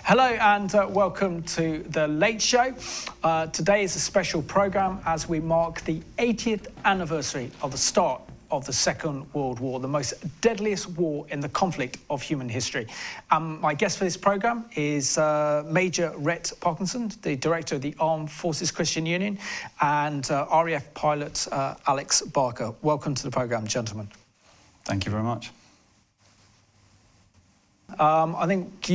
Hello and welcome to The Late Show. Today is a special programme as we mark the 80th anniversary of the start of the Second World War, the most deadliest war in the conflict of human history. My guest for this programme is Major Rhett Parkinson, the Director of the Armed Forces Christian Union, and RAF pilot Alex Barker. Welcome to the programme, gentlemen. Thank you very much. I think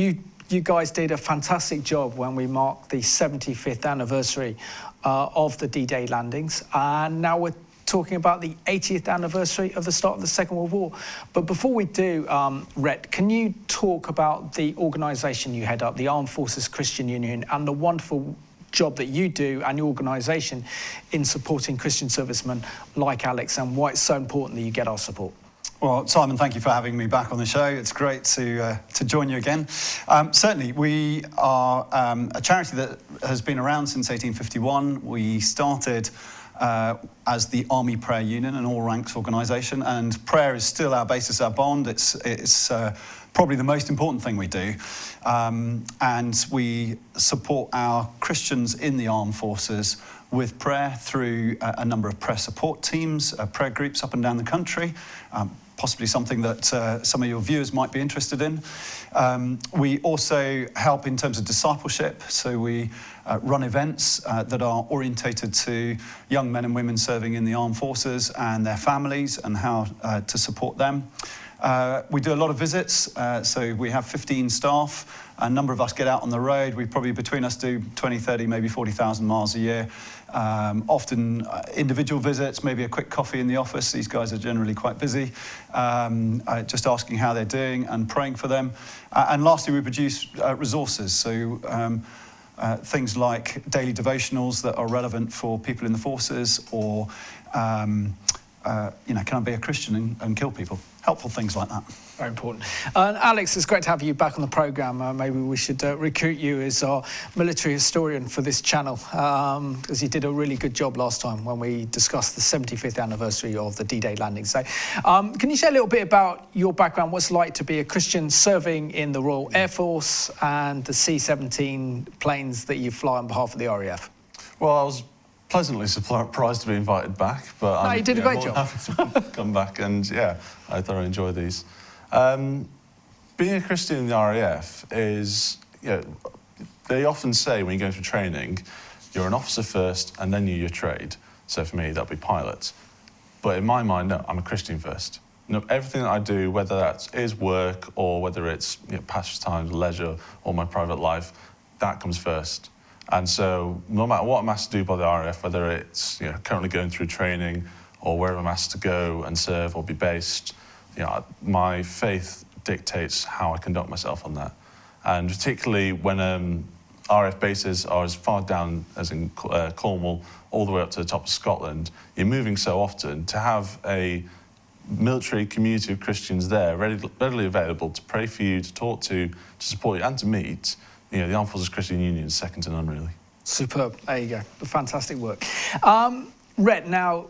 you guys did a fantastic job when we marked the 75th anniversary of the D-Day landings, and now we're talking about the 80th anniversary of the start of the Second World War. But before we do, Rhett, can you talk about the organisation you head up, the Armed Forces Christian Union, and the wonderful job that you do and your organisation in supporting Christian servicemen like Alex, and why it's so important that you get our support? Well, Simon, thank you for having me back on the show. It's great to join you again. Certainly, we are a charity that has been around since 1851. We started as the Army Prayer Union, an all-ranks organisation, and prayer is still our basis, our bond. It's probably the most important thing we do. And we support our Christians in the armed forces with prayer through a number of prayer support teams, prayer groups up and down the country, possibly something that some of your viewers might be interested in. We also help in terms of discipleship, so we run events that are orientated to young men and women serving in the armed forces and their families and how to support them. We do a lot of visits, so we have 15 staff. A number of us get out on the road. We probably, between us, do 20, 30, maybe 40,000 miles a year. Often individual visits, maybe a quick coffee in the office. These guys are generally quite busy. Just asking how they're doing and praying for them. And lastly, we produce resources. So things like daily devotionals that are relevant for people in the forces, or can I be a Christian and kill people? Helpful things like that. Very important. Alex, it's great to have you back on the programme. Maybe we should recruit you as our military historian for this channel, because you did a really good job last time when we discussed the 75th anniversary of the D-Day landing. So can you share a little bit about your background, what's it like to be a Christian serving in the Royal Air Force and the C-17 planes that you fly on behalf of the RAF? Well, I was pleasantly surprised to be invited back, but you did a great job. Happy to come back, and I thoroughly enjoy these. Being a Christian in the RAF is, they often say when you go through training, you're an officer first and then you your trade. So for me, that'd be pilot. But in my mind, no, I'm a Christian first. Everything that I do, whether that is work or whether it's pastimes, leisure, or my private life, that comes first. And so no matter what I'm asked to do by the RAF, whether it's currently going through training or wherever I'm asked to go and serve or be based, my faith dictates how I conduct myself on that. And particularly when RAF bases are as far down as in Cornwall, all the way up to the top of Scotland, you're moving so often. To have a military community of Christians there readily available to pray for you, to talk to support you and to meet, the Armed Forces Christian Union is second to none, really. Superb. There you go. Fantastic work. Rhett, now,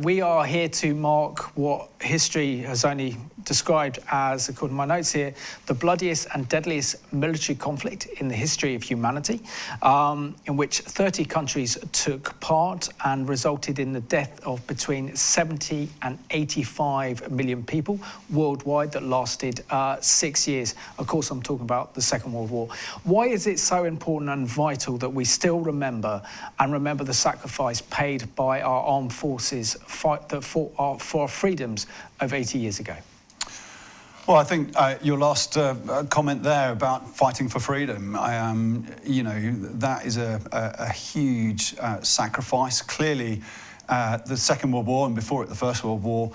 we are here to mark what history has only described as, according to my notes here, the bloodiest and deadliest military conflict in the history of humanity, in which 30 countries took part and resulted in the death of between 70 and 85 million people worldwide, that lasted 6 years. Of course, I'm talking about the Second World War. Why is it so important and vital that we still remember the sacrifice paid by our armed forces that fought for our freedoms over 80 years ago? Well, I think your last comment there about fighting for freedom, that is a huge sacrifice. Clearly, the Second World War and before it the First World War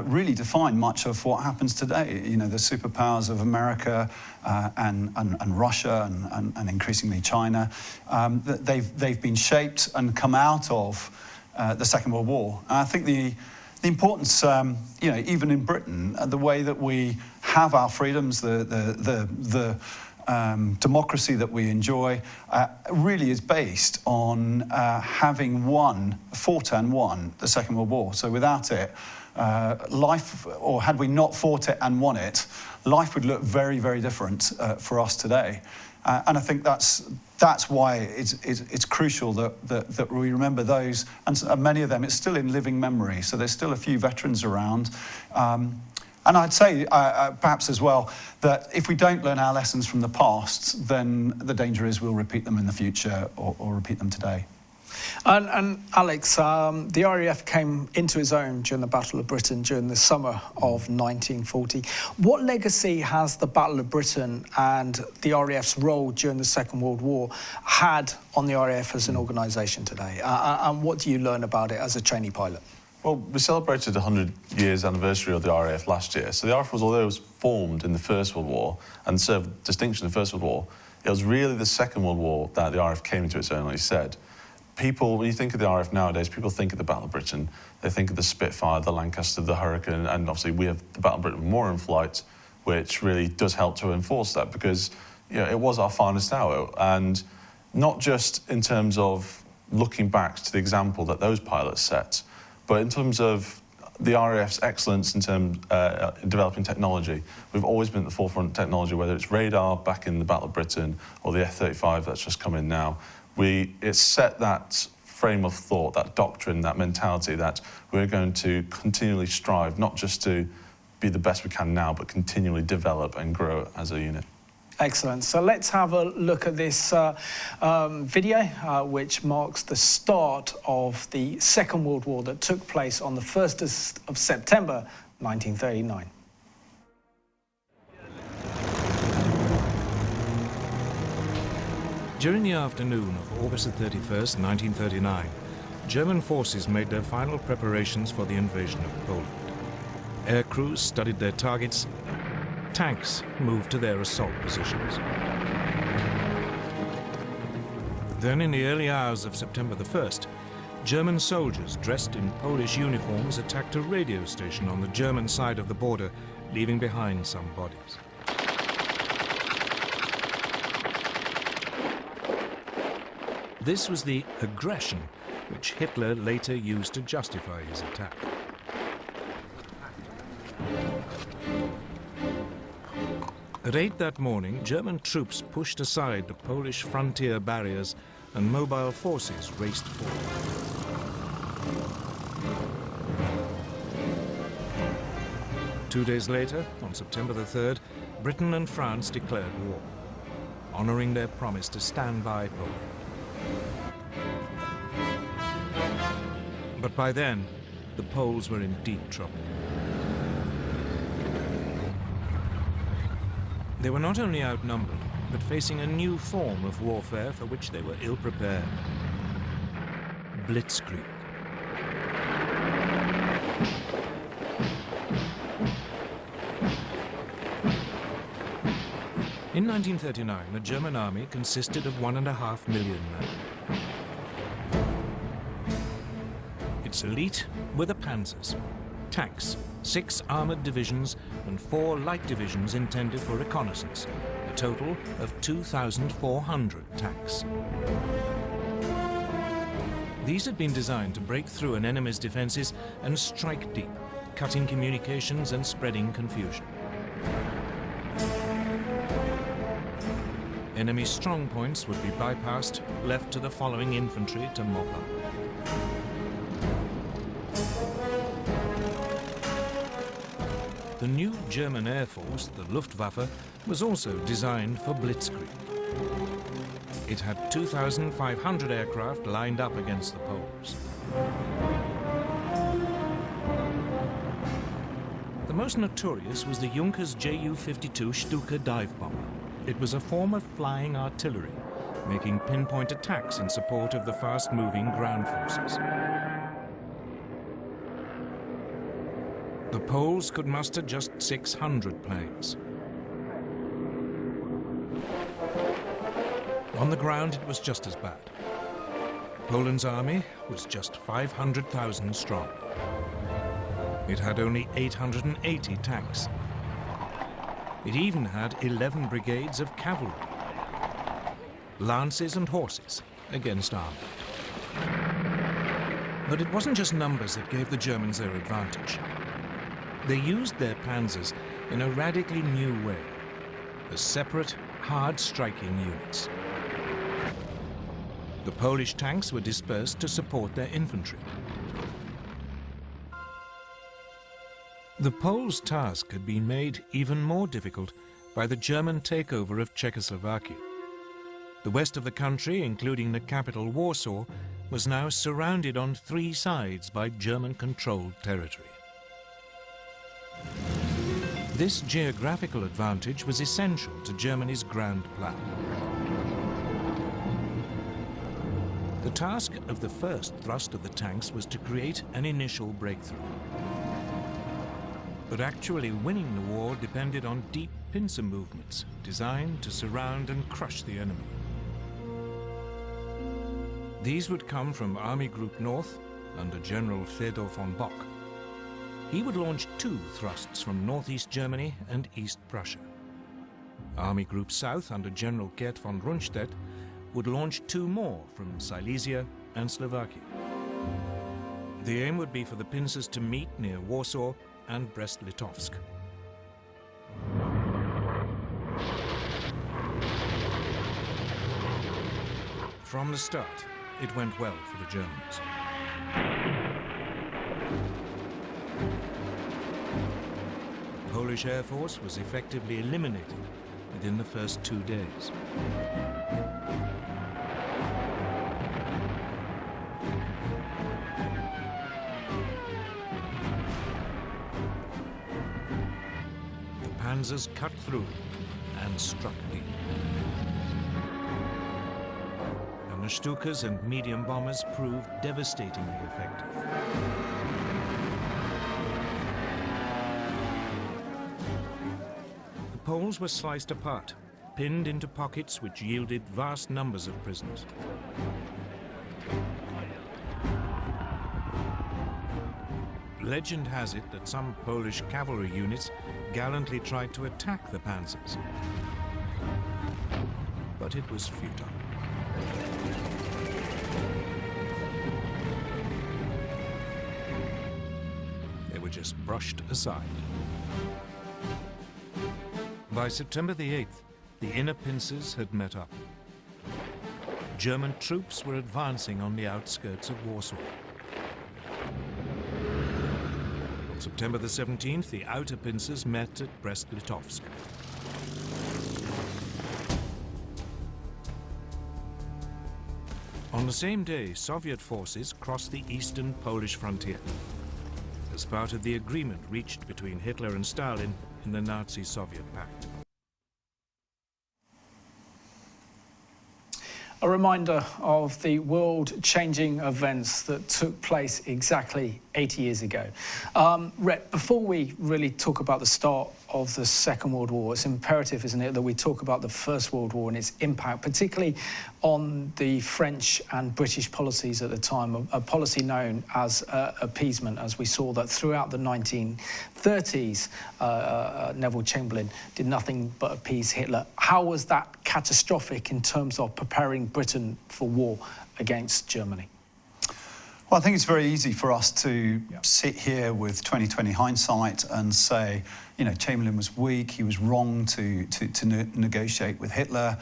really defined much of what happens today. The superpowers of America and Russia and increasingly China, they've been shaped and come out of the Second World War. And I think the importance, even in Britain, the way that we have our freedoms, the democracy that we enjoy, really is based on having fought and won the Second World War. So without it, life, or had we not fought it and won it, life would look very, very different for us today. And I think that's why it's crucial that we remember those, and many of them, it's still in living memory. So there's still a few veterans around. And I'd say, perhaps as well, that if we don't learn our lessons from the past, then the danger is we'll repeat them in the future or repeat them today. And Alex, the RAF came into its own during the Battle of Britain during the summer of 1940. What legacy has the Battle of Britain and the RAF's role during the Second World War had on the RAF as an organisation today? And what do you learn about it as a trainee pilot? Well, we celebrated the 100 years anniversary of the RAF last year. So the RAF although it was formed in the First World War and served distinction in the First World War, it was really the Second World War that the RAF came into its own, like you said. People, when you think of the RAF nowadays, people think of the Battle of Britain. They think of the Spitfire, the Lancaster, the Hurricane, and obviously we have the Battle of Britain Memorial in flight, which really does help to enforce that because it was our finest hour. And not just in terms of looking back to the example that those pilots set, but in terms of the RAF's excellence in terms of developing technology. We've always been at the forefront of technology, whether it's radar back in the Battle of Britain or the F-35 that's just come in now. It's set that frame of thought, that doctrine, that mentality that we're going to continually strive, not just to be the best we can now, but continually develop and grow as a unit. Excellent. So let's have a look at this video, which marks the start of the Second World War that took place on the 1st of September, 1939. During the afternoon of August 31st, 1939, German forces made their final preparations for the invasion of Poland. Air crews studied their targets. Tanks moved to their assault positions. Then, in the early hours of September the 1st, German soldiers dressed in Polish uniforms attacked a radio station on the German side of the border, leaving behind some bodies. This was the aggression which Hitler later used to justify his attack. At 8 that morning, German troops pushed aside the Polish frontier barriers and mobile forces raced forward. 2 days later, on September the 3rd, Britain and France declared war, honoring their promise to stand by Poland. But by then, the Poles were in deep trouble. They were not only outnumbered, but facing a new form of warfare for which they were ill-prepared. Blitzkrieg. In 1939, the German army consisted of 1.5 million men. Its elite were the panzers, tanks, 6 armored divisions and 4 light divisions intended for reconnaissance, a total of 2,400 tanks. These had been designed to break through an enemy's defenses and strike deep, cutting communications and spreading confusion. Enemy strong points would be bypassed, left to the following infantry to mop up. The new German Air Force, the Luftwaffe, was also designed for blitzkrieg. It had 2,500 aircraft lined up against the Poles. The most notorious was the Junkers Ju-52 Stuka dive bomber. It was a form of flying artillery, making pinpoint attacks in support of the fast-moving ground forces. The Poles could muster just 600 planes. On the ground, it was just as bad. Poland's army was just 500,000 strong. It had only 880 tanks. It even had 11 brigades of cavalry, lances and horses against armor. But it wasn't just numbers that gave the Germans their advantage. They used their panzers in a radically new way, as separate, hard-striking units. The Polish tanks were dispersed to support their infantry. The Poles' task had been made even more difficult by the German takeover of Czechoslovakia. The west of the country, including the capital Warsaw, was now surrounded on 3 sides by German-controlled territory. This geographical advantage was essential to Germany's grand plan. The task of the first thrust of the tanks was to create an initial breakthrough. But actually winning the war depended on deep pincer movements designed to surround and crush the enemy. These would come from Army Group North under General Fedor von Bock. He would launch 2 thrusts from northeast Germany and East Prussia. Army Group South under General Gerd von Rundstedt would launch 2 more from Silesia and Slovakia. The aim would be for the pincers to meet near Warsaw and Brest-Litovsk. From the start, it went well for the Germans. The Polish Air Force was effectively eliminated within the first 2 days. The panzers cut through and struck deep. And the Stukas and medium bombers proved devastatingly effective. The Poles were sliced apart, pinned into pockets which yielded vast numbers of prisoners. Legend has it that some Polish cavalry units gallantly tried to attack the panzers, but it was futile. They were just brushed aside. By September the 8th, the inner pincers had met up. German troops were advancing on the outskirts of Warsaw. On September the 17th, the outer pincers met at Brest-Litovsk. On the same day, Soviet forces crossed the eastern Polish frontier as part of the agreement reached between Hitler and Stalin in the Nazi-Soviet pact. A reminder of the world-changing events that took place exactly 80 years ago. Rhett, before we really talk about the start of the Second World War, it's imperative, isn't it, that we talk about the First World War and its impact, particularly on the French and British policies at the time, a policy known as appeasement, as we saw that throughout the 1930s, Neville Chamberlain did nothing but appease Hitler. How was that catastrophic in terms of preparing Britain for war against Germany? Well, I think it's very easy for us to sit here with 2020 hindsight and say, you know, Chamberlain was weak, he was wrong to negotiate with Hitler.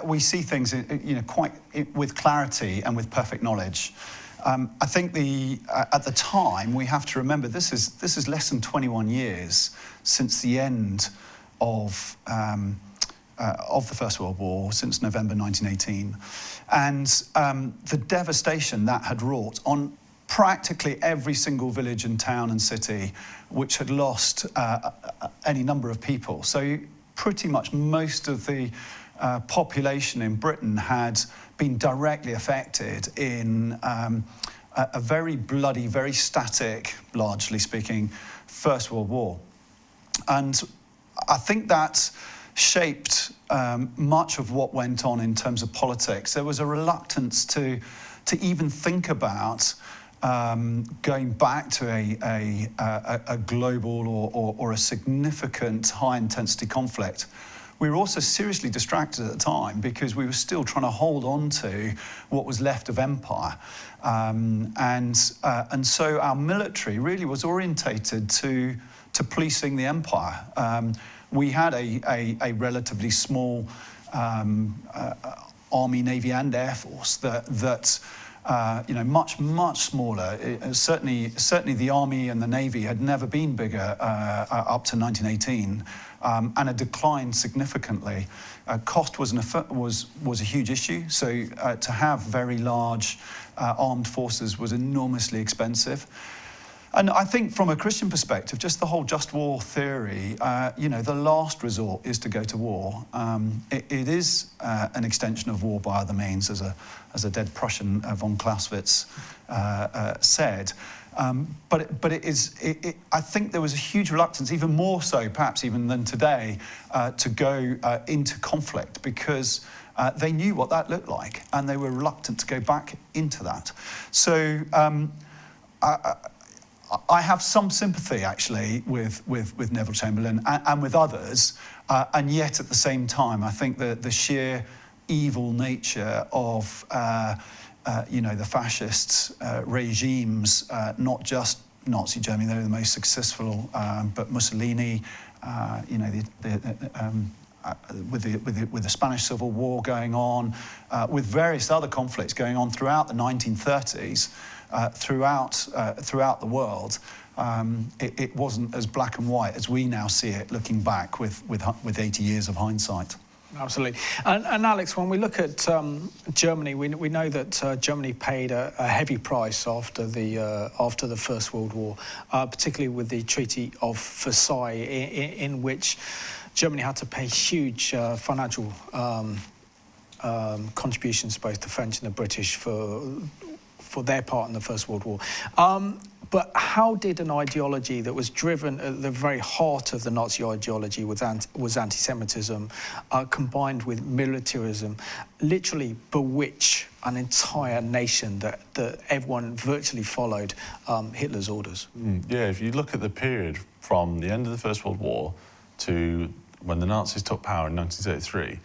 We see things, you know, quite with clarity and with perfect knowledge. I think at the time we have to remember this is less than 21 years since the end of the First World War, since November 1918, and the devastation that had wrought on practically every single village and town and city which had lost any number of people. So pretty much most of the population in Britain had been directly affected in a very bloody, very static, largely speaking, First World War. And I think that shaped much of what went on in terms of politics. There was a reluctance to even think about going back to a global or a significant high-intensity conflict we were also seriously distracted at the time because we were still trying to hold on to what was left of empire. And so our military really was orientated to policing the empire. We had a relatively small Army, Navy, and Air Force that much smaller. Certainly, the Army and the Navy had never been bigger up to 1918, and had declined significantly. Cost was a huge issue. So to have very large armed forces was enormously expensive. And I think from a Christian perspective, just the whole just war theory, the last resort is to go to war. It is an extension of war by other means, as a dead Prussian von Clausewitz said. But it is. I think there was a huge reluctance, even more so perhaps even than today, to go into conflict because they knew what that looked like, and they were reluctant to go back into that. So. I have some sympathy, actually, with Neville Chamberlain and with others, and yet at the same time, I think the sheer evil nature of the fascist regimes, not just Nazi Germany, they were the most successful, but Mussolini, with the Spanish Civil War going on, with various other conflicts going on throughout the 1930s. Throughout the world, it wasn't as black and white as we now see it, looking back with 80 years of hindsight. Absolutely. And Alex, when we look at Germany, we know that Germany paid a heavy price after the First World War, particularly with the Treaty of Versailles, in which Germany had to pay huge financial contributions to both the French and the British for their part in the First World War. But how did an ideology that was driven at the very heart of the Nazi ideology was anti-Semitism, combined with militarism, literally bewitch an entire nation that everyone virtually followed Hitler's orders? Yeah, if you look at the period from the end of the First World War to when the Nazis took power in 1933,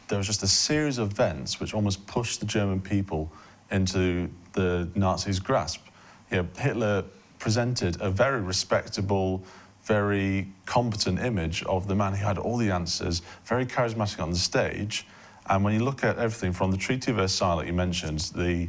there was just a series of events which almost pushed the German people into the Nazis' grasp. Hitler presented a very respectable, very competent image of the man who had all the answers, very charismatic on the stage. And when you look at everything from the Treaty of Versailles, like you mentioned, the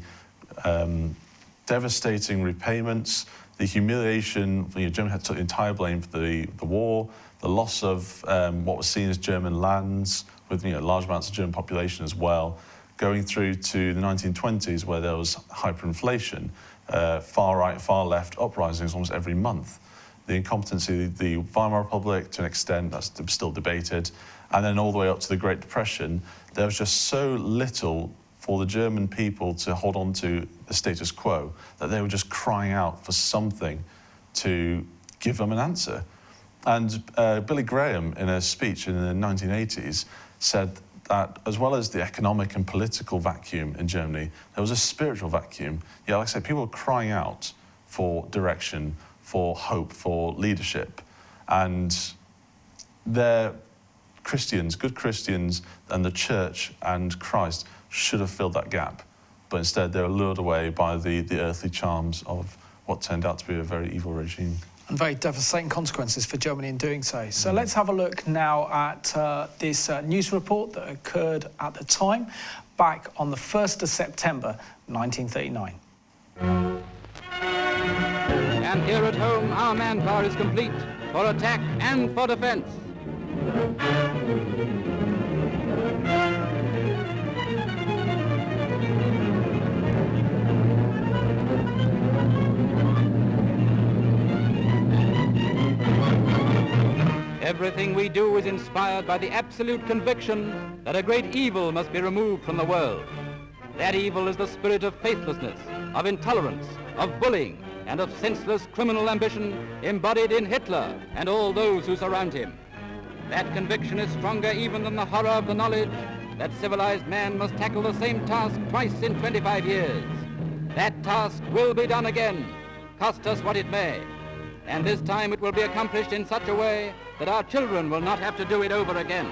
devastating repayments, the humiliation, Germany had to take the entire blame for the war, the loss of what was seen as German lands, with large amounts of German population as well, going through to the 1920s, where there was hyperinflation, far right, far left uprisings almost every month. The incompetency of the Weimar Republic, to an extent, that's still debated. And then all the way up to the Great Depression, there was just so little for the German people to hold on to the status quo that they were just crying out for something to give them an answer. And Billy Graham, in a speech in the 1980s, said that as well as the economic and political vacuum in Germany, there was a spiritual vacuum. Yeah, like I said, people were crying out for direction, for hope, for leadership. And they're Christians, good Christians, and the church and Christ should have filled that gap. But instead, they were lured away by the earthly charms of what turned out to be a very evil regime. And very devastating consequences for Germany in doing so. So let's have a look now at this news report that occurred at the time, back on the 1st of September, 1939. And here at home, our manpower is complete for attack and for defense. Everything we do is inspired by the absolute conviction that a great evil must be removed from the world. That evil is the spirit of faithlessness, of intolerance, of bullying, and of senseless criminal ambition embodied in Hitler and all those who surround him. That conviction is stronger even than the horror of the knowledge that civilized man must tackle the same task twice in 25 years. That task will be done again, cost us what it may. And this time it will be accomplished in such a way that our children will not have to do it over again.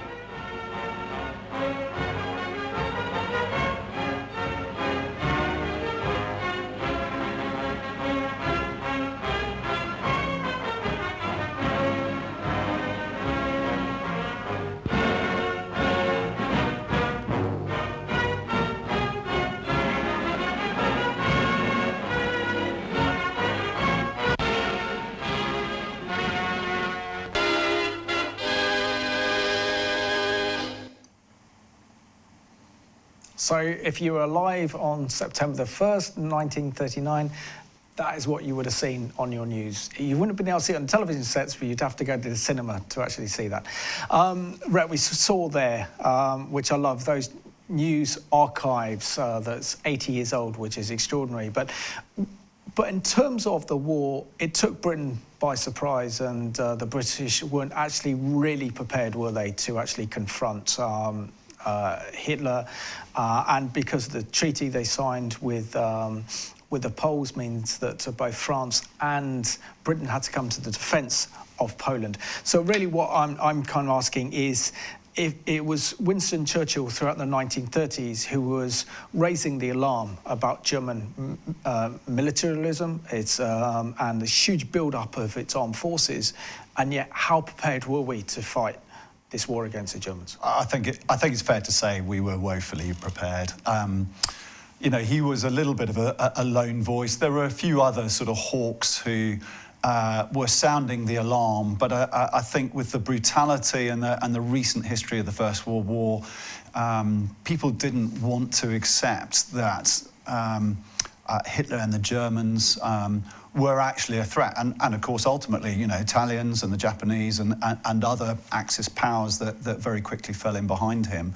So if you were alive on September the 1st, 1939, that is what you would have seen on your news. You wouldn't have been able to see it on television sets, but you'd have to go to the cinema to actually see that. Rhett, we saw there, which I love, those news archives that's 80 years old, which is extraordinary. But in terms of the war, it took Britain by surprise, and the British weren't actually really prepared, were they, to actually confront Hitler, and because of the treaty they signed with the Poles means that both France and Britain had to come to the defence of Poland. So really what I'm kind of asking is, if it was Winston Churchill throughout the 1930s who was raising the alarm about German militarism, and the huge build-up of its armed forces, and yet how prepared were we to fight this war against the Germans? I think it's fair to say we were woefully prepared. You know, he was a little bit of a lone voice. There were a few other sort of hawks who were sounding the alarm, but I think with the brutality and the recent history of the First World War, people didn't want to accept that Hitler and the Germans were actually a threat. And of course, ultimately, you know, Italians and the Japanese and other Axis powers that very quickly fell in behind him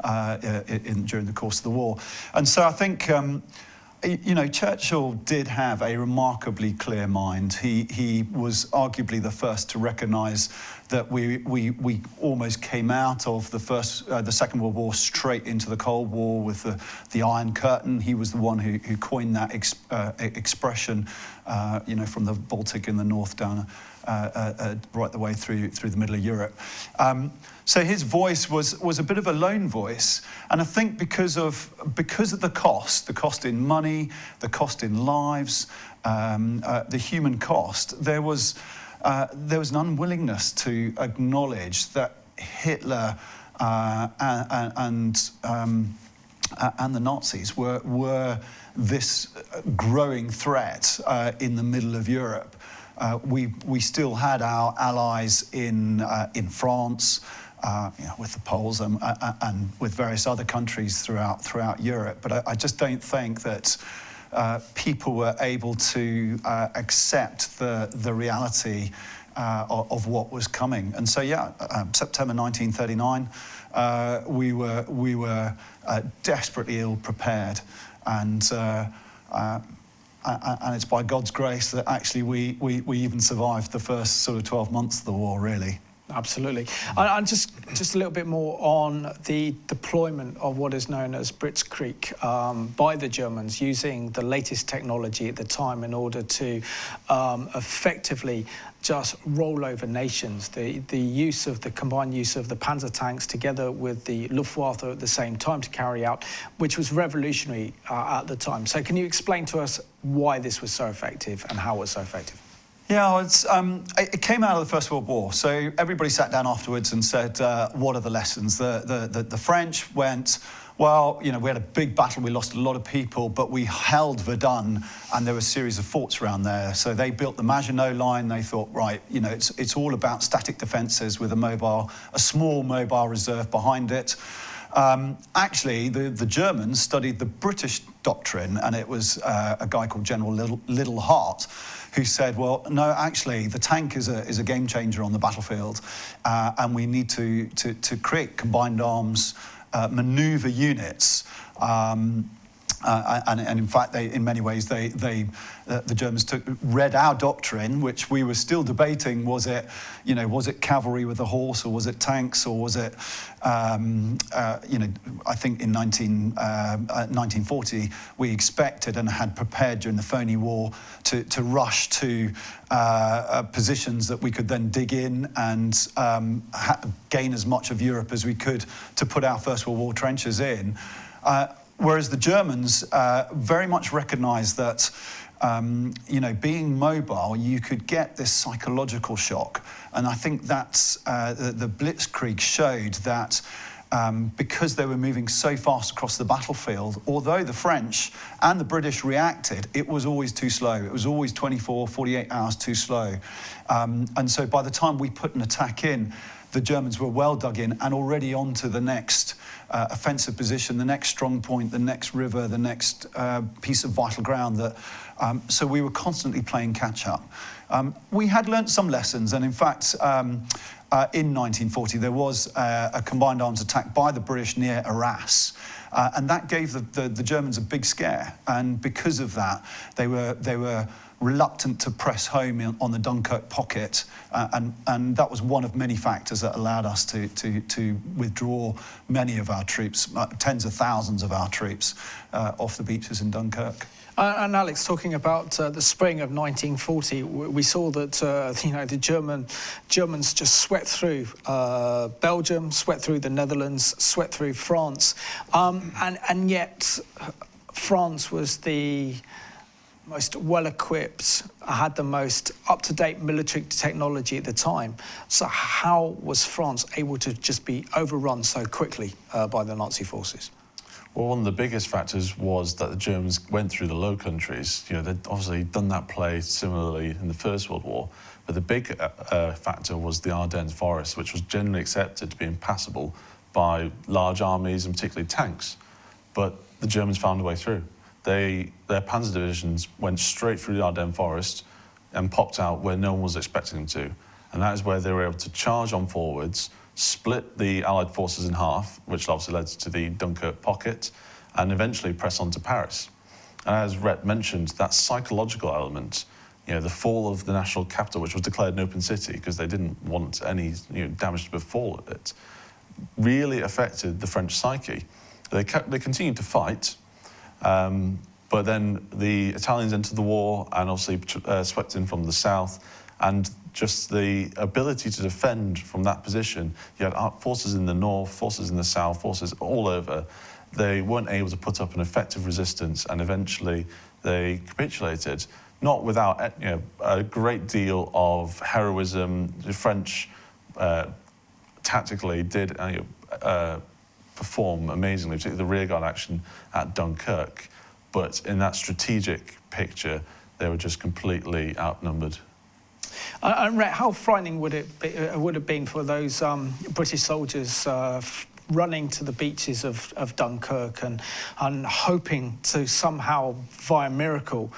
during the course of the war. And so I think, you know, Churchill did have a remarkably clear mind. He was arguably the first to recognise that we almost came out of the Second World War straight into the Cold War with the Iron Curtain. He was the one who coined that expression, you know, from the Baltic in the north down right the way through the middle of Europe. So his voice was a bit of a lone voice, and I think because of the cost in money, the cost in lives, the human cost, there was an unwillingness to acknowledge that Hitler and the Nazis were this growing threat in the middle of Europe. We still had our allies in France, you know, with the Poles and with various other countries throughout Europe. But I just don't think that people were able to accept the reality of what was coming. And so, yeah, September 1939, we were desperately ill prepared, and it's by God's grace that actually we even survived the first sort of 12 months of the war, really. Absolutely. And just a little bit more on the deployment of what is known as Blitzkrieg by the Germans, using the latest technology at the time in order to effectively just roll over nations. The combined use of the Panzer tanks together with the Luftwaffe at the same time to carry out, which was revolutionary at the time. So can you explain to us why this was so effective and how it was so effective? Yeah, it came out of the First World War. So everybody sat down afterwards and said, what are the lessons? The French went, well, you know, we had a big battle, we lost a lot of people, but we held Verdun, and there were a series of forts around there. So they built the Maginot Line. They thought, right, you know, it's all about static defences with a small mobile reserve behind it. Actually, the Germans studied the British doctrine, and it was a guy called General Liddell Hart, who said, well, no, actually, the tank is a game changer on the battlefield, and we need to create combined arms manoeuvre units. And in fact, in many ways, the Germans read our doctrine, which we were still debating. Was it cavalry with a horse, or was it tanks, or was it, I think in 1940, we expected and had prepared during the Phoney War to rush to positions that we could then dig in and gain as much of Europe as we could to put our First World War trenches in. Whereas the Germans very much recognised that, being mobile, you could get this psychological shock. And I think that's the Blitzkrieg showed that because they were moving so fast across the battlefield, although the French and the British reacted, it was always too slow. It was always 24, 48 hours too slow. And so by the time we put an attack in, the Germans were well dug in and already on to the next offensive position, the next strong point, the next river, the next piece of vital ground. So we were constantly playing catch up. We had learnt some lessons, and in fact, in 1940 there was a combined arms attack by the British near Arras, and that gave the Germans a big scare. And because of that, they were reluctant to press home on the Dunkirk pocket, and that was one of many factors that allowed us to withdraw many of our troops, tens of thousands of our troops, off the beaches in Dunkirk. And Alex, talking about the spring of 1940, we saw that the Germans just swept through Belgium, swept through the Netherlands, swept through France, and yet France was the most well-equipped, had the most up-to-date military technology at the time. So how was France able to just be overrun so quickly by the Nazi forces? Well, one of the biggest factors was that the Germans went through the Low Countries. You know, they'd obviously done that play similarly in the First World War, but the big factor was the Ardennes forest, which was generally accepted to be impassable by large armies and particularly tanks. But the Germans found a way through. Their panzer divisions went straight through the Ardennes forest and popped out where no one was expecting them to. And that is where they were able to charge on forwards, split the Allied forces in half, which obviously led to the Dunkirk pocket, and eventually press on to Paris. And as Rhett mentioned, that psychological element, you know, the fall of the national capital, which was declared an open city because they didn't want any damage to befall of it, really affected the French psyche. They continued to fight, but then the Italians entered the war and obviously swept in from the south, and just the ability to defend from that position. You had forces in the north, forces in the south, forces all over. They weren't able to put up an effective resistance, and eventually they capitulated, not without a great deal of heroism. The French tactically did perform amazingly, particularly the rearguard action at Dunkirk, but in that strategic picture, they were just completely outnumbered. And Rhett, how frightening would it have been for those British soldiers running to the beaches of Dunkirk and hoping to somehow, via miracle,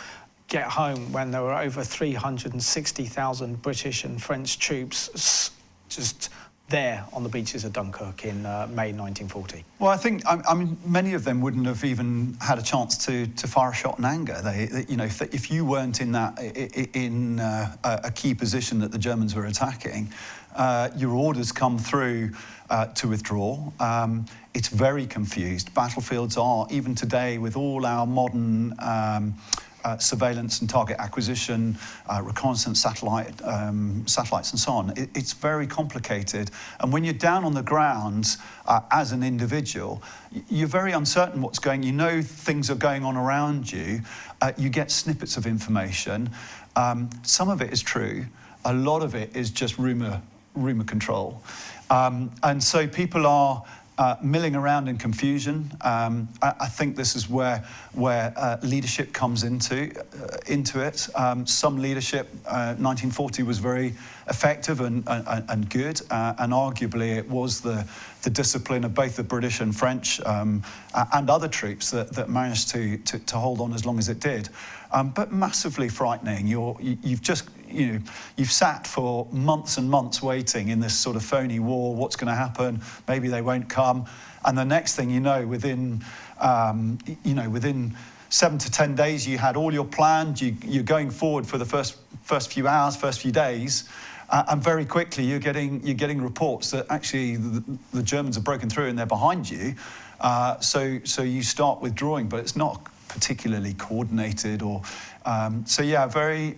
get home when there were over 360,000 British and French troops just there on the beaches of Dunkirk in May 1940? Well, I think, I mean, many of them wouldn't have even had a chance to fire a shot in anger. If you weren't in a key position that the Germans were attacking, your orders come through to withdraw. It's very confused. Battlefields are, even today, with all our modern surveillance and target acquisition, reconnaissance satellites and so on. It's very complicated. And when you're down on the ground as an individual, you're very uncertain what's going on. You know things are going on around you. You get snippets of information. Some of it is true. A lot of it is just rumor control. And so people are milling around in confusion. I think this is where leadership comes into it. Some leadership, 1940 was very effective and good, and arguably it was the discipline of both the British and French and other troops that managed to hold on as long as it did. But massively frightening. You've sat for months and months waiting in this sort of phony war. What's going to happen? Maybe they won't come. And the next thing you know, within 7 to 10 days, you had all your planned. You're going forward for the first few hours, first few days, and very quickly you're getting reports that actually the Germans have broken through and they're behind you. So you start withdrawing, but it's not particularly coordinated very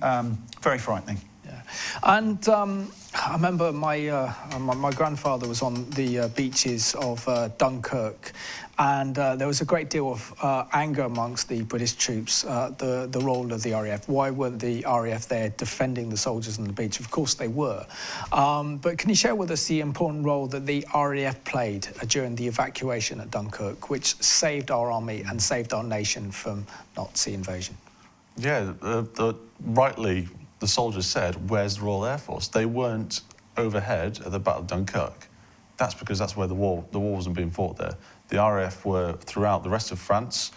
frightening. Yeah. And I remember my grandfather was on the beaches of Dunkirk, and there was a great deal of anger amongst the British troops, the role of the RAF. Why weren't the RAF there defending the soldiers on the beach? Of course they were. But can you share with us the important role that the RAF played during the evacuation at Dunkirk, which saved our army and saved our nation from Nazi invasion? Yeah, rightly, the soldiers said, where's the Royal Air Force? They weren't overhead at the Battle of Dunkirk, that's because that's where the war wasn't being fought there. The RAF were throughout the rest of France.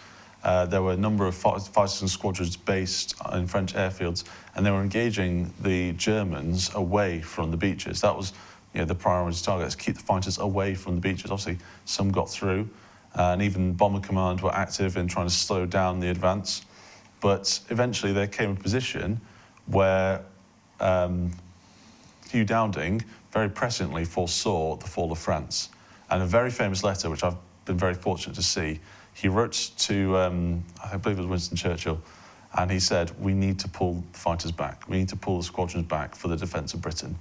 There were a number of fighters and squadrons based in French airfields, and they were engaging the Germans away from the beaches. That was, the priority target, is keep the fighters away from the beaches. Obviously, some got through, and even Bomber Command were active in trying to slow down the advance. But eventually there came a position where Hugh Dowding very presciently foresaw the fall of France. And a very famous letter, which I've been very fortunate to see, he wrote to, I believe it was Winston Churchill, and he said, we need to pull the fighters back. We need to pull the squadrons back for the defence of Britain.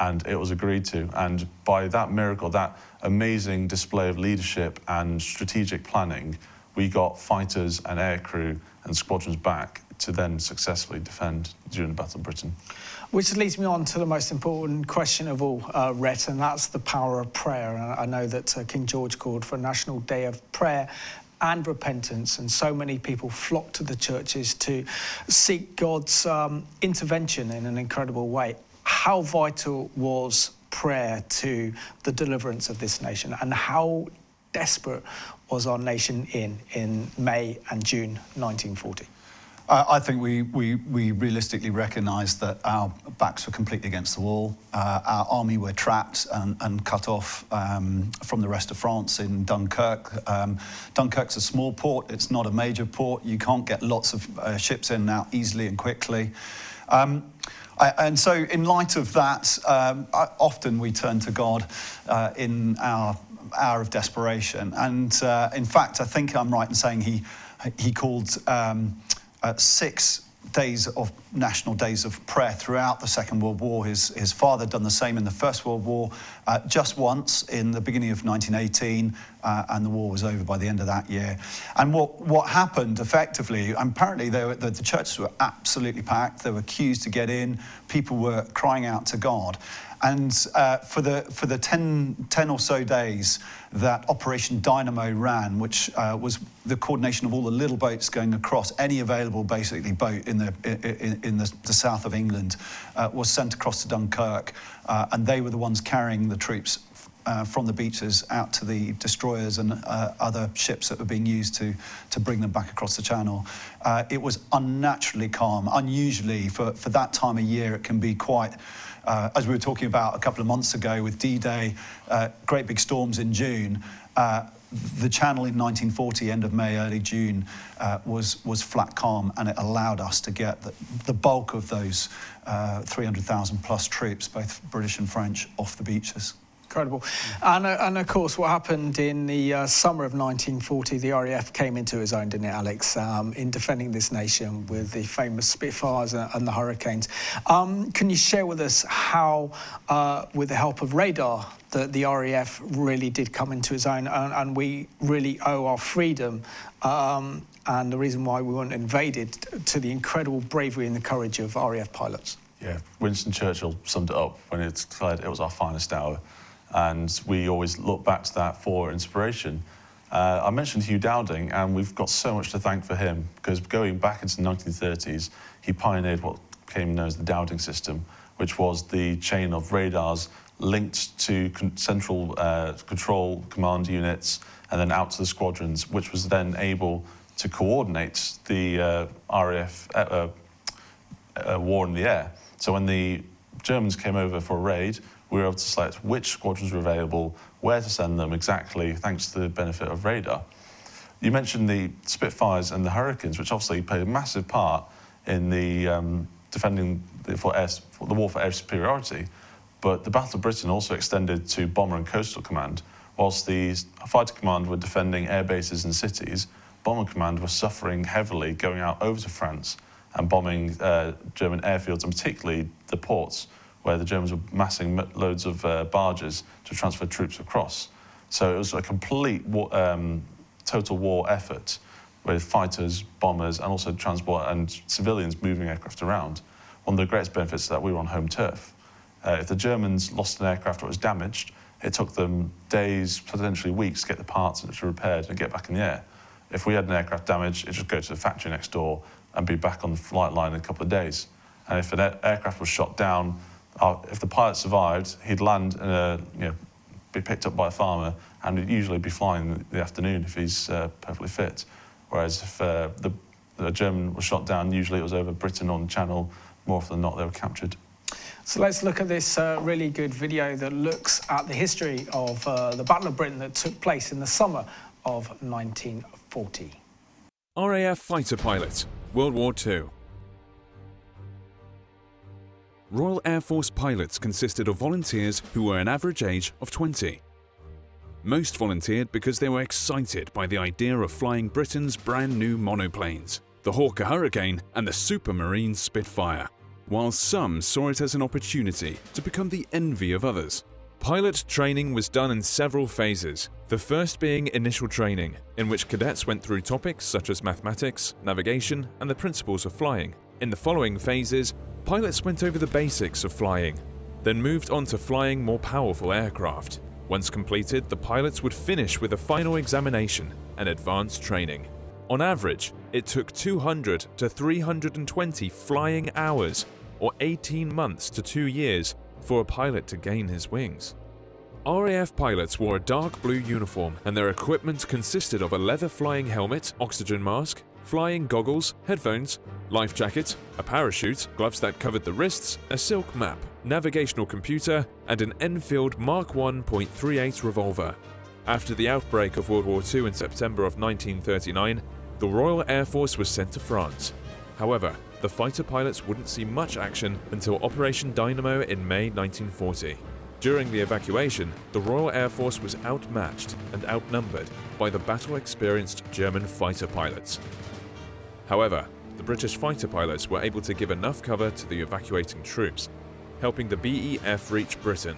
And it was agreed to. And by that miracle, that amazing display of leadership and strategic planning, we got fighters and aircrew and squadrons back to then successfully defend during the Battle of Britain. Which leads me on to the most important question of all, Rhett, and that's the power of prayer. And I know that King George called for a national day of prayer and repentance, and so many people flocked to the churches to seek God's intervention in an incredible way. How vital was prayer to the deliverance of this nation, and how desperate was our nation in May and June 1940? I think we realistically recognised that our backs were completely against the wall. Our army were trapped and cut off from the rest of France in Dunkirk. Dunkirk's a small port, it's not a major port. You can't get lots of ships in and out easily and quickly. And so in light of that, often we turn to God in our hour of desperation. And in fact, I think I'm right in saying he called 6 days of national days of prayer throughout the Second World War. His father had done the same in the First World War, just once in the beginning of 1918, and the war was over by the end of that year. And what happened effectively, apparently the churches were absolutely packed, there were queues to get in, people were crying out to God. And for the 10 or so days that Operation Dynamo ran, which was the coordination of all the little boats going across, any available basically boat in the south of England was sent across to Dunkirk, and they were the ones carrying the troops from the beaches out to the destroyers and other ships that were being used to bring them back across the channel. It was unnaturally calm. Unusually for that time of year, it can be quite, as we were talking about a couple of months ago with D-Day, great big storms in June. The channel in 1940, end of May, early June, was flat calm, and it allowed us to get the bulk of those 300,000 plus troops, both British and French, off the beaches. Incredible. And of course, what happened in the summer of 1940, the RAF came into its own, didn't it, Alex, in defending this nation with the famous Spitfires and the Hurricanes. Can you share with us how, with the help of radar, the RAF really did come into its own, and we really owe our freedom and the reason why we weren't invaded to the incredible bravery and the courage of RAF pilots? Yeah, Winston Churchill summed it up when it said it was our finest hour. And we always look back to that for inspiration. I mentioned Hugh Dowding, and we've got so much to thank for him, because going back into the 1930s, he pioneered what became known as the Dowding system, which was the chain of radars linked to central control command units and then out to the squadrons, which was then able to coordinate the RAF war in the air. So when the Germans came over for a raid, we were able to select which squadrons were available, where to send them exactly, thanks to the benefit of radar. You mentioned the Spitfires and the Hurricanes, which obviously played a massive part in the defending the war for air superiority, but the Battle of Britain also extended to Bomber and Coastal Command. Whilst the Fighter Command were defending air bases and cities, Bomber Command was suffering heavily going out over to France and bombing German airfields, and particularly the ports, where the Germans were massing loads of barges to transfer troops across. So it was a complete total war effort with fighters, bombers, and also transport and civilians moving aircraft around. One of the greatest benefits is that we were on home turf. If the Germans lost an aircraft or was damaged, it took them days, potentially weeks, to get the parts and to repaired and get back in the air. If we had an aircraft damage, it'd just go to the factory next door and be back on the flight line in a couple of days. And if an aircraft was shot down, if the pilot survived, he'd land in a, be picked up by a farmer, and he'd usually be flying in the afternoon if he's perfectly fit. Whereas if the German was shot down, usually it was over Britain on the Channel. More often than not, they were captured. So let's look at this really good video that looks at the history of the Battle of Britain that took place in the summer of 1940. RAF fighter pilot, World War II. Royal Air Force pilots consisted of volunteers who were an average age of 20. Most volunteered because they were excited by the idea of flying Britain's brand new monoplanes, the Hawker Hurricane and the Supermarine Spitfire, while some saw it as an opportunity to become the envy of others. Pilot training was done in several phases, the first being initial training, in which cadets went through topics such as mathematics, navigation, and the principles of flying. In the following phases, pilots went over the basics of flying, then moved on to flying more powerful aircraft. Once completed, the pilots would finish with a final examination and advanced training. On average, it took 200 to 320 flying hours, or 18 months to 2 years, for a pilot to gain his wings. RAF pilots wore a dark blue uniform, and their equipment consisted of a leather flying helmet, oxygen mask, flying goggles, headphones, life jacket, a parachute, gloves that covered the wrists, a silk map, navigational computer, and an Enfield Mark .38 revolver. After the outbreak of World War II in September of 1939, the Royal Air Force was sent to France. However, the fighter pilots wouldn't see much action until Operation Dynamo in May 1940. During the evacuation, the Royal Air Force was outmatched and outnumbered by the battle-experienced German fighter pilots. However, the British fighter pilots were able to give enough cover to the evacuating troops, helping the BEF reach Britain,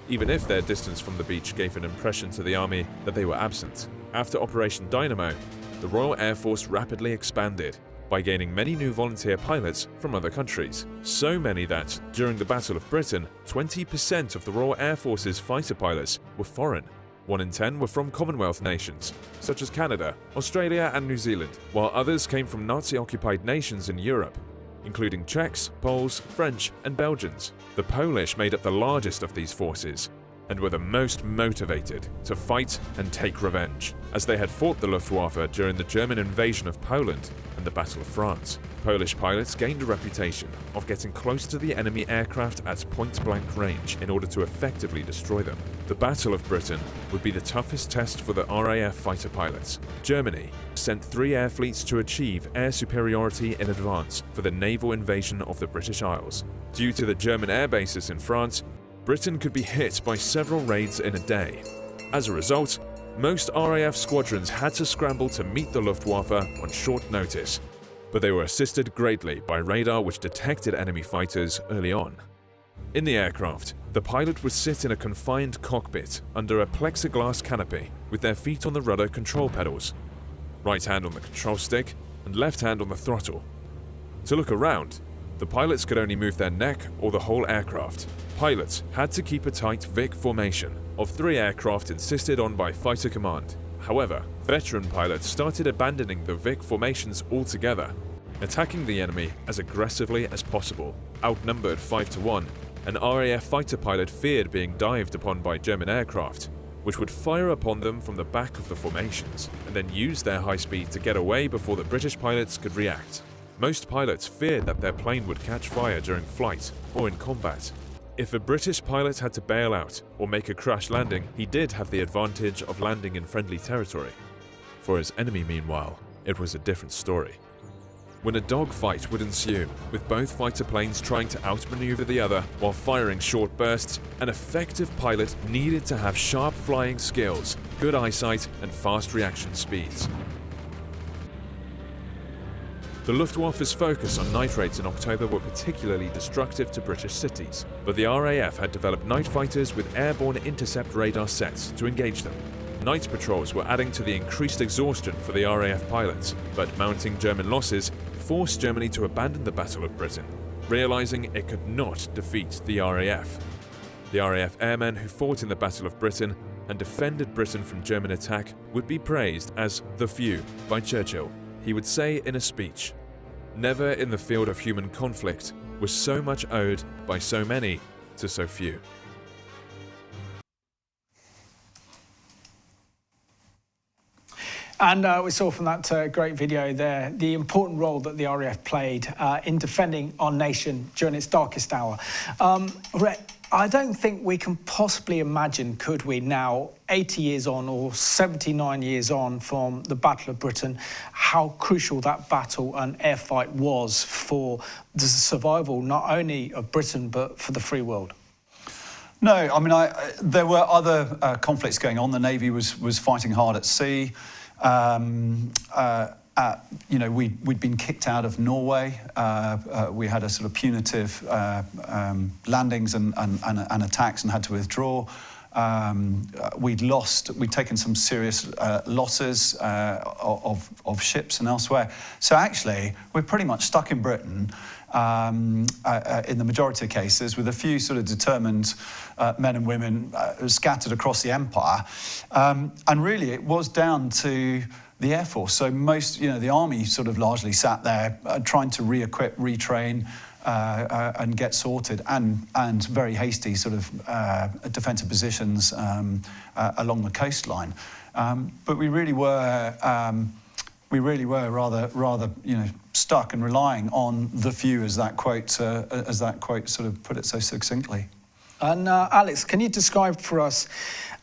even if their distance from the beach gave an impression to the army that they were absent. After Operation Dynamo, the Royal Air Force rapidly expanded by gaining many new volunteer pilots from other countries. So many that, during the Battle of Britain, 20% of the Royal Air Force's fighter pilots were foreign. 1 in 10 were from Commonwealth nations, such as Canada, Australia and New Zealand, while others came from Nazi-occupied nations in Europe, including Czechs, Poles, French and Belgians. The Polish made up the largest of these forces, and were the most motivated to fight and take revenge, as they had fought the Luftwaffe during the German invasion of Poland and the Battle of France. Polish pilots gained a reputation of getting close to the enemy aircraft at point-blank range in order to effectively destroy them. The Battle of Britain would be the toughest test for the RAF fighter pilots. Germany sent 3 air fleets to achieve air superiority in advance for the naval invasion of the British Isles. Due to the German air bases in France, Britain could be hit by several raids in a day. As a result, most RAF squadrons had to scramble to meet the Luftwaffe on short notice, but they were assisted greatly by radar which detected enemy fighters early on. In the aircraft, the pilot would sit in a confined cockpit under a plexiglass canopy with their feet on the rudder control pedals, right hand on the control stick and left hand on the throttle. To look around, the pilots could only move their neck or the whole aircraft. Pilots had to keep a tight Vic formation of 3 aircraft insisted on by Fighter Command. However, veteran pilots started abandoning the Vic formations altogether, attacking the enemy as aggressively as possible. Outnumbered 5 to 1, an RAF fighter pilot feared being dived upon by German aircraft, which would fire upon them from the back of the formations, and then use their high speed to get away before the British pilots could react. Most pilots feared that their plane would catch fire during flight or in combat. If a British pilot had to bail out or make a crash landing, he did have the advantage of landing in friendly territory. For his enemy, meanwhile, it was a different story. When a dogfight would ensue, with both fighter planes trying to outmaneuver the other while firing short bursts, an effective pilot needed to have sharp flying skills, good eyesight, and fast reaction speeds. The Luftwaffe's focus on night raids in October were particularly destructive to British cities, but the RAF had developed night fighters with airborne intercept radar sets to engage them. Night patrols were adding to the increased exhaustion for the RAF pilots, but mounting German losses forced Germany to abandon the Battle of Britain, realizing it could not defeat the RAF. The RAF airmen who fought in the Battle of Britain and defended Britain from German attack would be praised as the few by Churchill. He would say in a speech, "Never in the field of human conflict was so much owed by so many to so few. And we saw from that great video there the important role that the RAF played in defending our nation during its darkest hour. Rhett, I don't think we can possibly imagine, could we now, 80 years on or 79 years on from the Battle of Britain, how crucial that battle and air fight was for the survival not only of Britain but for the free world. No, I mean, there were other conflicts going on. The Navy was fighting hard at sea. You know, we'd been kicked out of Norway. We had a sort of punitive landings and attacks and had to withdraw. We'd taken some serious losses of ships and elsewhere. So actually, we're pretty much stuck in Britain in the majority of cases, with a few sort of determined men and women scattered across the empire. And really, it was down to the Air Force. So most, the Army sort of largely sat there trying to re-equip, retrain, and get sorted, and very hasty sort of defensive positions along the coastline. But we really were rather stuck and relying on the few, as that quote sort of put it so succinctly. And Alex, can you describe for us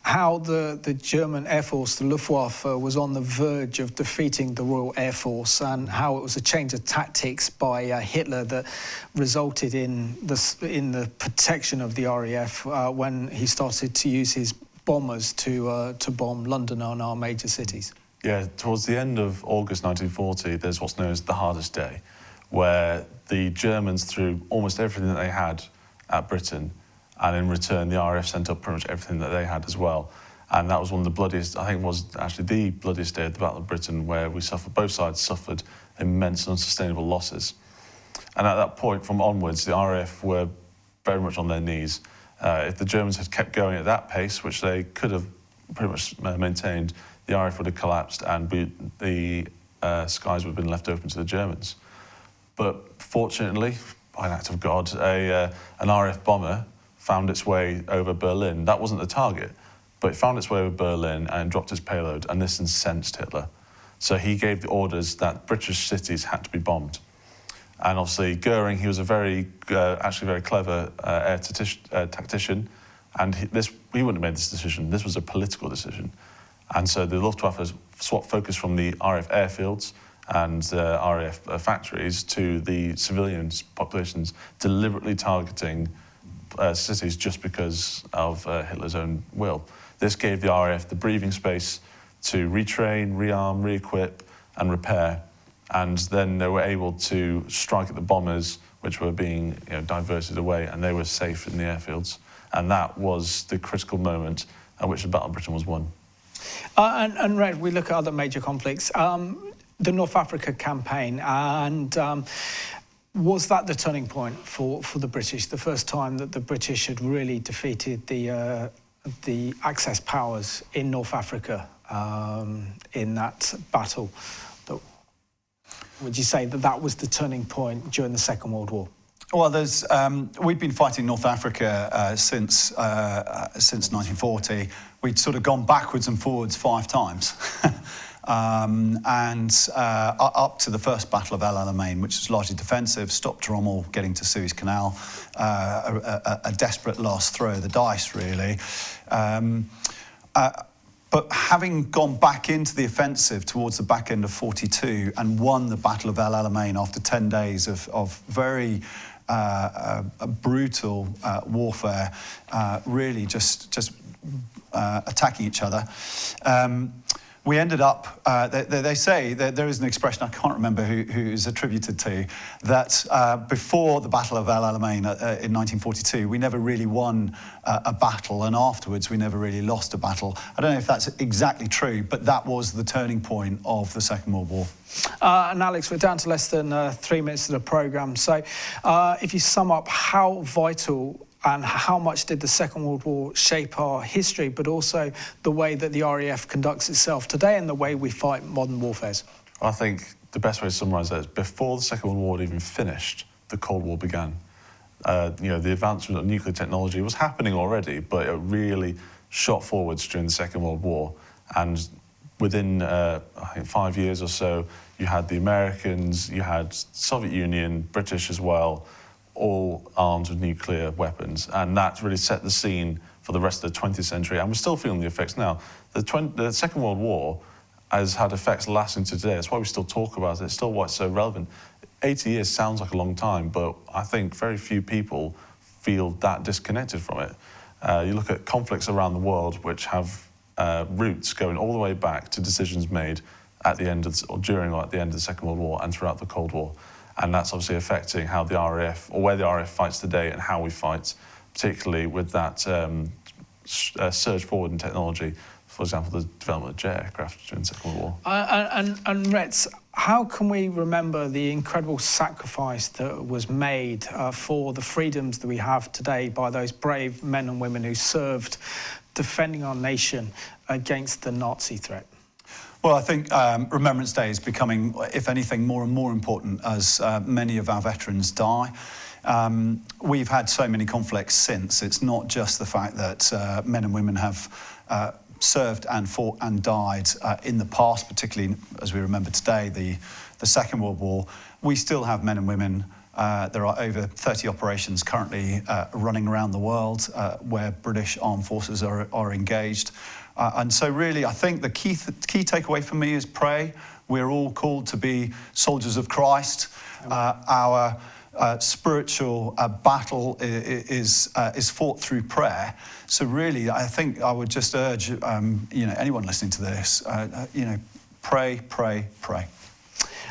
how the German Air Force, the Luftwaffe, was on the verge of defeating the Royal Air Force, and how it was a change of tactics by Hitler that resulted in the protection of the RAF when he started to use his bombers to bomb London and our major cities? Yeah, towards the end of August 1940, there's what's known as the hardest day, where the Germans threw almost everything that they had at Britain, and in return, the RAF sent up pretty much everything that they had as well. And that was one of the bloodiest, I think it was actually the bloodiest day of the Battle of Britain, where both sides suffered immense unsustainable losses. And at that point from onwards, the RAF were very much on their knees. If the Germans had kept going at that pace, which they could have pretty much maintained, the RAF would have collapsed and the skies would have been left open to the Germans. But fortunately, by an act of God, an RAF bomber found its way over Berlin. That wasn't the target, but it found its way over Berlin and dropped its payload, and this incensed Hitler. So he gave the orders that British cities had to be bombed. And obviously Goering, he was a actually very clever air tactician, and he wouldn't have made this decision. This was a political decision. And so the Luftwaffe swapped focus from the RAF airfields and RAF factories to the civilian populations, deliberately targeting cities just because of Hitler's own will. This gave the RAF the breathing space to retrain, rearm, re-equip and repair, and then they were able to strike at the bombers which were being diverted away, and they were safe in the airfields. And that was the critical moment at which the Battle of Britain was won. And Red, we look at other major conflicts. The North Africa campaign, and was that the turning point for the British, the first time that the British had really defeated the Axis powers in North Africa in that battle? Would you say that was the turning point during the Second World War? Well, we'd been fighting North Africa since 1940. We'd sort of gone backwards and forwards 5 times. Up to the first Battle of El Alamein, which was largely defensive, stopped Rommel getting to Suez Canal, a desperate last throw of the dice, really. But having gone back into the offensive towards the back end of 42 and won the Battle of El Alamein after 10 days of very brutal warfare, really just attacking each other, we ended up, they say, there is an expression, I can't remember who is attributed to, that before the Battle of El Alamein in 1942, we never really won a battle, and afterwards we never really lost a battle. I don't know if that's exactly true, but that was the turning point of the Second World War. And Alex, we're down to less than 3 minutes of the programme, so if you sum up how vital and how much did the Second World War shape our history, but also the way that the RAF conducts itself today and the way we fight modern warfares? I think the best way to summarise that is before the Second World War had even finished, the Cold War began. The advancement of nuclear technology was happening already, but it really shot forwards during the Second World War. And within, I think, 5 years or so, you had the Americans, you had Soviet Union, British as well, all armed with nuclear weapons. And that really set the scene for the rest of the 20th century. And we're still feeling the effects now. The Second World War has had effects lasting to today. That's why we still talk about it. It's still why it's so relevant. 80 years sounds like a long time, but I think very few people feel that disconnected from it. You look at conflicts around the world which have roots going all the way back to decisions made at the end of, or during or at the end of the Second World War and throughout the Cold War. And that's obviously affecting how the RAF, or where the RAF fights today and how we fight, particularly with that surge forward in technology. For example, the development of jet aircraft during the Second World War. And Rhett, how can we remember the incredible sacrifice that was made for the freedoms that we have today by those brave men and women who served defending our nation against the Nazi threat? Well, I think Remembrance Day is becoming, if anything, more and more important as many of our veterans die. We've had so many conflicts since. It's not just the fact that men and women have served and fought and died in the past, particularly as we remember today, the Second World War. We still have men and women. There are over 30 operations currently running around the world where British armed forces are engaged. And so really, I think the key takeaway for me is pray. We're all called to be soldiers of Christ. Our spiritual battle is fought through prayer. So really, I think I would just urge anyone listening to this, pray, pray, pray.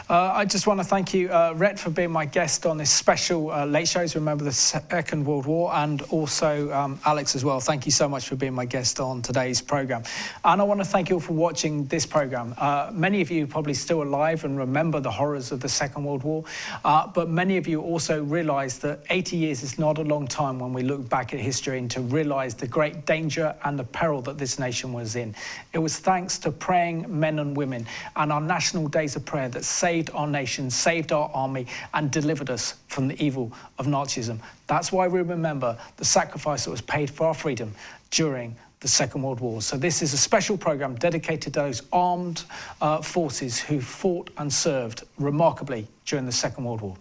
I just want to thank you, Rhett, for being my guest on this special Late Shows Remember the Second World War, and also Alex as well. Thank you so much for being my guest on today's programme. And I want to thank you all for watching this programme. Many of you probably still alive and remember the horrors of the Second World War, but many of you also realise that 80 years is not a long time when we look back at history and to realise the great danger and the peril that this nation was in. It was thanks to praying men and women and our national days of prayer that saved our nation, saved our army, and delivered us from the evil of Nazism. That's why we remember the sacrifice that was paid for our freedom during the Second World War. So this is a special programme dedicated to those armed forces who fought and served remarkably during the Second World War.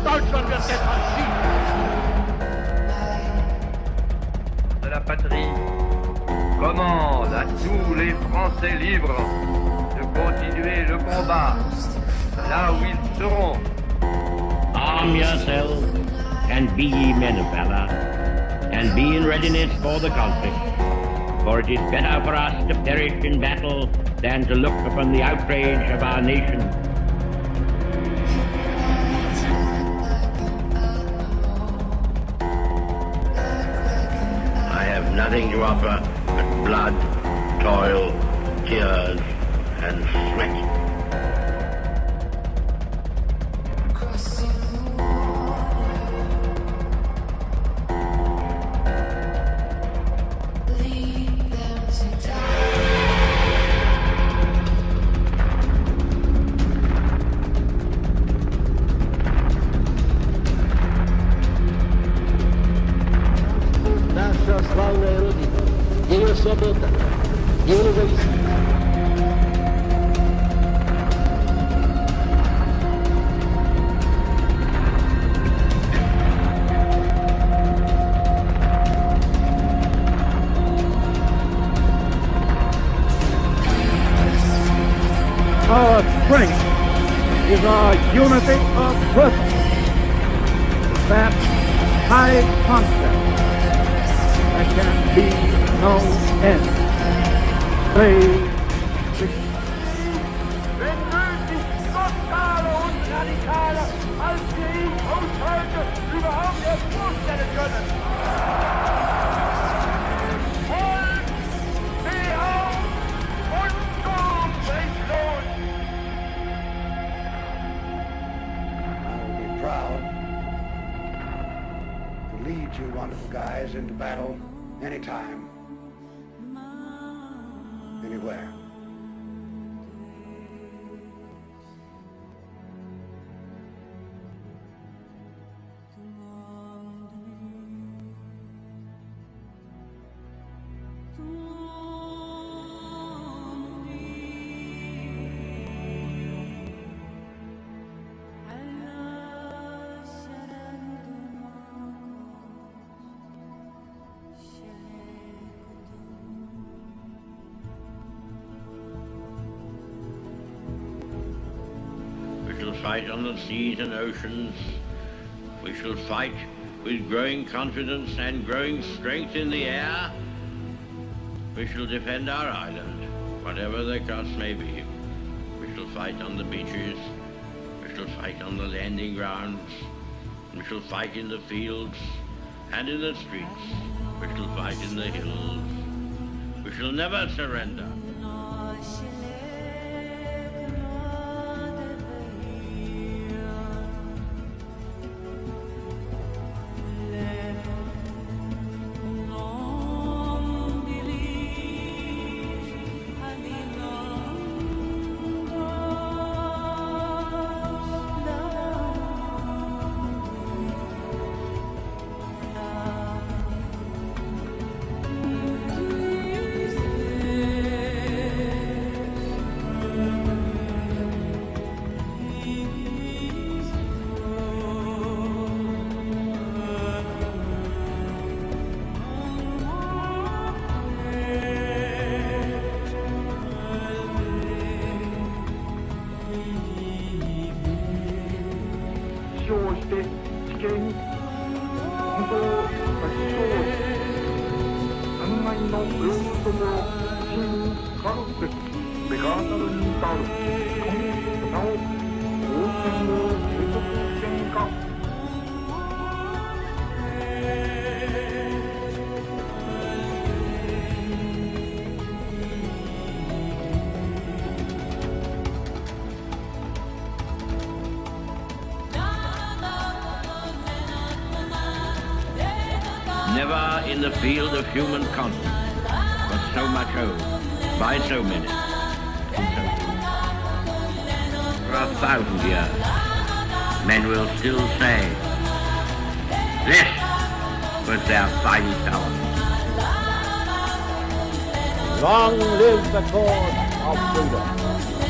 Deutschland wird etwas de la patrie commande à tous les Français libres de continuer le combat là où ils seront. Arm yourselves and be ye men of valor, and be in readiness for the conflict. For it is better for us to perish in battle than to look upon the outrage of our nation. I have nothing to offer but blood, toil, tears, and sweat. Славная Родина, ее свобода, ее независимость. Our strength is our unity of purpose. That high concept that can be no end. Wenn nötig, soziale und radikale, als wir ihn uns heute überhaupt erst vorstellen können. Volk, steh auf und durchbringlos! I will be proud to lead you wonderful guys into battle anytime, anywhere. We shall fight on the seas and oceans. We shall fight with growing confidence and growing strength in the air. We shall defend our island, whatever the cost may be. We shall fight on the beaches. We shall fight on the landing grounds. We shall fight in the fields and in the streets. We shall fight in the hills. We shall never surrender. Never in the field of human conflict was so much hope by so many. For 1,000 years, men will still say, this was their finest hour. Long live the cause of freedom.